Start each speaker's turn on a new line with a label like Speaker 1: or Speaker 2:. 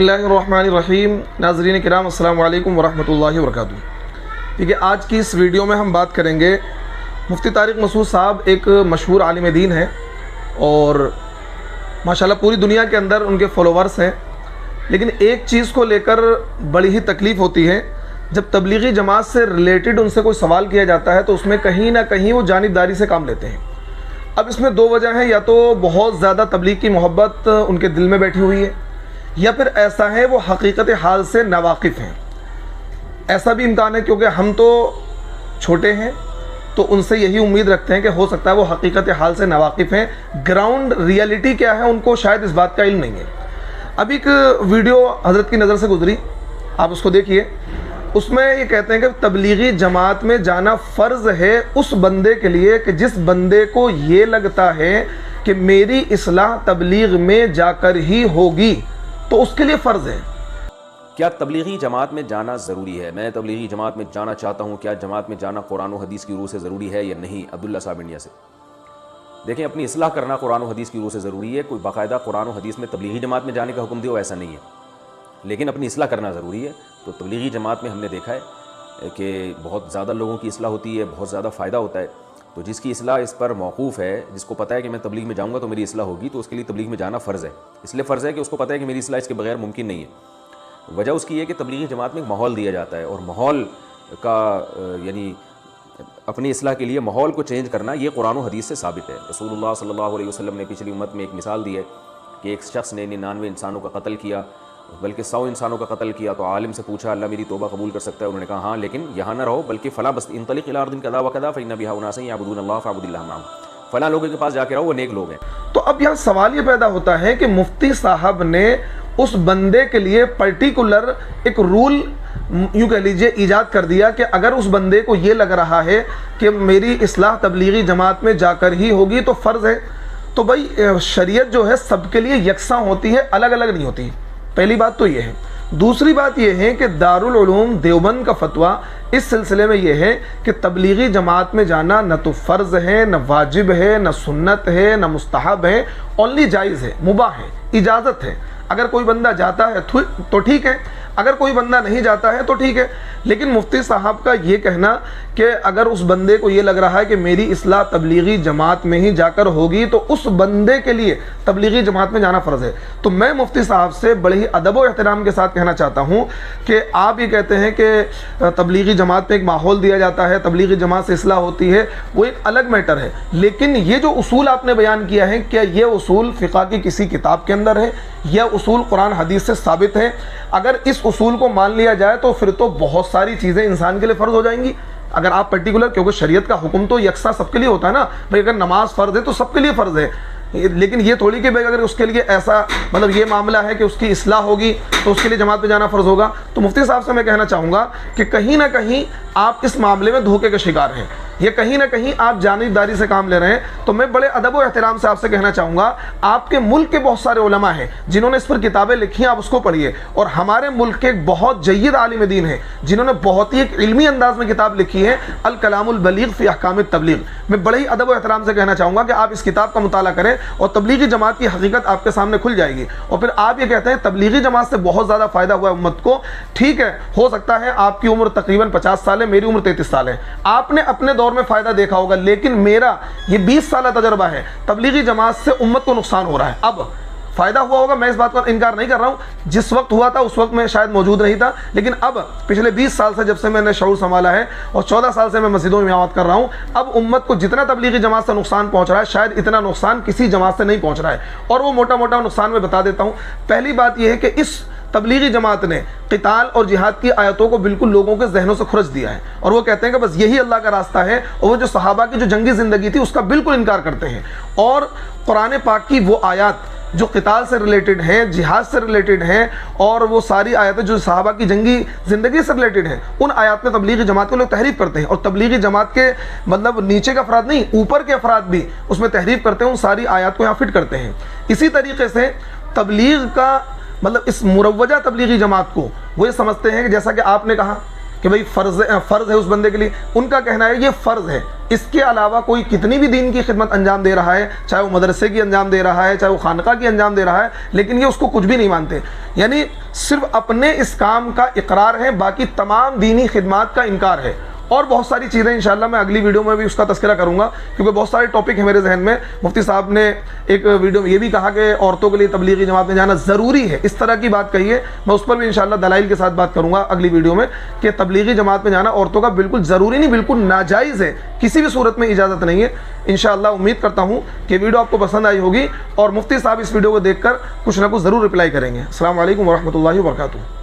Speaker 1: बिस्मिल्लाहिर्रहमानिर्रहीम। नाज़रीन किराम अस्सलामु अलैकुम वरहमतुल्लाहि वबरकातुहू। ठीक है, आज की इस वीडियो में हम बात करेंगे मुफ्ती तारिक मसूद साहब एक मशहूर आलिम दीन हैं और माशाल्लाह पूरी दुनिया के अंदर उनके फॉलोवर्स हैं। लेकिन एक चीज़ को लेकर बड़ी ही तकलीफ़ होती है, जब तबलीगी जमात से रिलेटेड उनसे कोई सवाल किया जाता है तो उसमें कहीं ना कहीं वो जानिबदारी से काम लेते हैं। अब इसमें दो वजह हैं, या तो बहुत ज़्यादा तबलीग की मोहब्बत उनके दिल में बैठी हुई है, या फिर ऐसा है वो हकीकत हाल से नावाकिफ़ हैं। ऐसा भी इम्कान है क्योंकि हम तो छोटे हैं तो उनसे यही उम्मीद रखते हैं कि हो सकता है वो हकीकत हाल से नावाकिफ़ हैं। ग्राउंड रियलिटी क्या है उनको शायद इस बात का इल्म नहीं है। अभी एक वीडियो हज़रत की नज़र से गुजरी, आप उसको देखिए। उसमें ये कहते हैं कि तबलीगी जमात में जाना फ़र्ज़ है उस बंदे के लिए कि जिस बंदे को ये लगता है कि मेरी इस्लाह तबलीग में जाकर ही होगी, तो उसके लिए फ़र्ज़ है।
Speaker 2: क्या तबलीगी जमात में जाना ज़रूरी है? मैं तबलीगी जमात में जाना चाहता हूँ, क्या जमात में जाना कुरान और हदीस की रूह से ज़रूरी है या नहीं? अब्दुल्ला साहब इंडिया से। देखें, अपनी इस्लाह करना कुरान और हदीस की रूह से ज़रूरी है। कोई बाकायदा कुरान और हदीस में तबलीगी जमात में जाने का हुक्म दिया, ऐसा नहीं है, लेकिन अपनी इस्लाह करना ज़रूरी है। तो तबलीगी जमात में हमने देखा है कि बहुत ज़्यादा लोगों की इस्लाह होती है, बहुत ज़्यादा फ़ायदा होता है। तो जिसकी इस्लाह इस पर मौकूफ़ है, जिसको पता है कि मैं तबलीग में जाऊँगा तो मेरी इस्लाह होगी, तो उसके लिए तबलीग में जाना फ़र्ज़ है। इसलिए फ़र्ज़ है कि उसको पता है कि मेरी इस्लाह इसके बगैर मुमकिन नहीं है। वजह उसकी है कि तबलीगी जमात में एक माहौल दिया जाता है, और माहौल का यानी अपनी इस्लाह के लिए माहौल को चेंज करना ये कुरान और हदीस से साबित है। रसूलुल्लाह सल्लल्लाहु अलैहि वसल्लम ने पिछली उम्मत में एक मिसाल दी है कि एक शख्स ने 99 इंसानों का कत्ल किया, बल्कि 100 इंसानों का कत्ल किया। तो आलिम से पूछा, अल्लाह मेरी तौबा कबूल कर सकता है? उन्होंने कहा हाँ, लेकिन यहाँ ना रहो, बल्कि फ़ला बस इंतलिक इला अर्दिन कज़ा व कज़ा फ़इन्ना बिहा उनासन यअबुदूनल्लाह फ़अबुदिल्लाह माअहुम, फ़लाँ लोगों के पास जाके रहो, वो नेक लोग हैं।
Speaker 1: तो अब यहाँ सवाल ये पैदा होता है कि मुफ्ती साहब ने उस बंदे के लिए पर्टिकुलर एक रूल यूँ कह लीजिए ईजाद कर दिया कि अगर उस बंदे को ये लग रहा है कि मेरी इस्लाह तबलीगी जमात में जाकर ही होगी तो फ़र्ज़ है। तो भाई शरीयत जो है सबके लिए यकसा होती है, अलग अलग नहीं होती। पहली बात तो ये है। दूसरी बात ये है कि दारुल उलूम देवबंद का फतवा इस सिलसिले में ये है कि तबलीगी जमात में जाना न तो फ़र्ज़ है, न वाजिब है, न सुन्नत है, न मुस्तहब है, ओनली जायज़ है, मुबाह है, इजाज़त है। अगर कोई बंदा जाता है तो ठीक है, अगर कोई बंदा नहीं जाता है तो ठीक है। लेकिन मुफ्ती साहब का ये कहना कि अगर उस बंदे को ये लग रहा है कि मेरी इस्लाह तबलीगी जमात में ही जाकर होगी तो उस बंदे के लिए तबलीगी जमात में जाना फ़र्ज़ है। तो मैं मुफ्ती साहब से बड़े ही अदब और एहतराम के साथ कहना चाहता हूँ कि आप ये कहते हैं कि तबलीगी जमात में एक माहौल दिया जाता है, तबलीगी जमात से इस्लाह होती है, वो एक अलग मैटर है। लेकिन ये जो उसूल आपने बयान किया है, क्या ये उसूल फ़िक़्ह की किसी किताब के अंदर है या उसूल कुरान हदीस से साबित है? अगर इस उसूल को मान लिया जाए तो फिर तो बहुत सारी चीज़ें इंसान के लिए फ़र्ज़ हो जाएंगी। अगर आप पर्टिकुलर, क्योंकि शरीयत का हुक्म तो यकसा सबके लिए होता है ना भाई, अगर नमाज फ़र्ज़ है तो सबके लिए फ़र्ज़ है। लेकिन ये थोड़ी कि भाई अगर उसके लिए ऐसा मतलब ये मामला है कि उसकी इस्लाह होगी तो उसके लिए जमात में जाना फ़र्ज़ होगा। तो मुफ्ती साहब से मैं कहना चाहूँगा कि कहीं ना कहीं आप इस मामले में धोखे के शिकार हैं, ये कहीं ना कहीं आप जानिबदारी से काम ले रहे हैं। तो मैं बड़े अदब और एहतराम से आपसे कहना चाहूँगा, आपके मुल्क के बहुत सारे उलमा हैं जिन्होंने इस पर किताबें लिखी हैं, आप उसको पढ़िए। और हमारे मुल्क के एक बहुत जय्यद आलिम दीन हैं जिन्होंने बहुत ही एक इल्मी अंदाज में किताब लिखी है, अल कलामुल बलीग फ़ी अहकामित तबलीग। मैं बड़े ही अदब और एहतराम से कहना चाहूँगा कि आप इस किताब का मुताला करें और तबलीगी जमात की हकीकत आपके सामने खुल जाएगी। और फिर आप ये कहते हैं तबलीगी जमात से बहुत ज़्यादा फ़ायदा हुआ है उम्मत को। ठीक है, हो सकता है आपकी उम्र तकरीबन 50 साल है, मेरी उम्र 33 साल है, आपने अपने दौर में फ़ायदा देखा होगा, लेकिन मेरा ये 20 साल तजर्बा है, तबलीगी जमात से उम्मत को नुकसान हो रहा है। अब फ़ायदा हुआ होगा, मैं इस बात का इनकार नहीं कर रहा हूँ। जिस वक्त हुआ था उस वक्त मैं शायद मौजूद नहीं था, लेकिन अब पिछले 20 साल से जब से मैंने शऊर संभाला है और 14 साल से मैं मस्जिदों में इमामत कर रहा हूँ, अब उम्मत को जितना तबलीगी जमात से नुकसान पहुँच रहा है शायद इतना नुकसान किसी जमात से नहीं पहुँच रहा है। और वो मोटा मोटा नुकसान मैं बता देता हूँ। पहली बात यह है कि इस तबलीगी जमात ने क़िताल और जिहाद की आयतों को बिल्कुल लोगों के जहनों से खुरच दिया है, और वो कहते हैं कि बस यही अल्लाह का रास्ता है। और वो जो सहाबा की जो जंगी ज़िंदगी थी उसका बिल्कुल इनकार करते हैं। और कुरान पाक की वो आयत जो क़िताल से रिलेटेड हैं, जिहाद से रिलेटेड हैं, और वो सारी आयतें जो सहाबा की जंगी ज़िंदगी से रिलेटेड हैं, उन आयत में तबलीगी जमात के लोग तहरीफ करते हैं। और तबलीगी जमात के मतलब नीचे के अफराद नहीं, ऊपर के अफराद भी उसमें तहरीफ करते हैं, उन सारी आयत को यहाँ फिट करते हैं। इसी तरीके से तबलीग का मतलब इस मुरव्वजा तबलीगी जमात को वो ये समझते हैं कि जैसा कि आपने कहा کہ بھئی فرض ہے اس بندے کے لیے، ان کا کہنا ہے یہ فرض ہے، اس کے علاوہ کوئی کتنی بھی دین کی خدمت انجام دے رہا ہے، چاہے وہ مدرسے کی انجام دے رہا ہے، چاہے وہ خانقاہ کی انجام دے رہا ہے، لیکن یہ اس کو کچھ بھی نہیں مانتے، یعنی صرف اپنے اس کام کا اقرار ہے، باقی تمام دینی خدمات کا انکار ہے۔ اور بہت ساری چیزیں انشاءاللہ میں اگلی ویڈیو میں بھی اس کا تذکرہ کروں گا، کیونکہ بہت سارے ٹاپک ہیں میرے ذہن میں۔ مفتی صاحب نے ایک ویڈیو میں یہ بھی کہا کہ عورتوں کے لیے تبلیغی جماعت میں جانا ضروری ہے، اس طرح کی بات کہی ہے، میں اس پر بھی انشاءاللہ دلائل کے ساتھ بات کروں گا اگلی ویڈیو میں، کہ تبلیغی جماعت میں جانا عورتوں کا بالکل ضروری نہیں، بالکل ناجائز ہے، کسی بھی صورت میں اجازت نہیں ہے۔ انشاءاللہ امید کرتا ہوں کہ ویڈیو آپ کو پسند آئی ہوگی اور مفتی صاحب اس ویڈیو کو دیکھ کر کچھ نہ کچھ ضرور رپلائی کریں گے۔ السلام علیکم ورحمۃ اللہ وبرکاتہ۔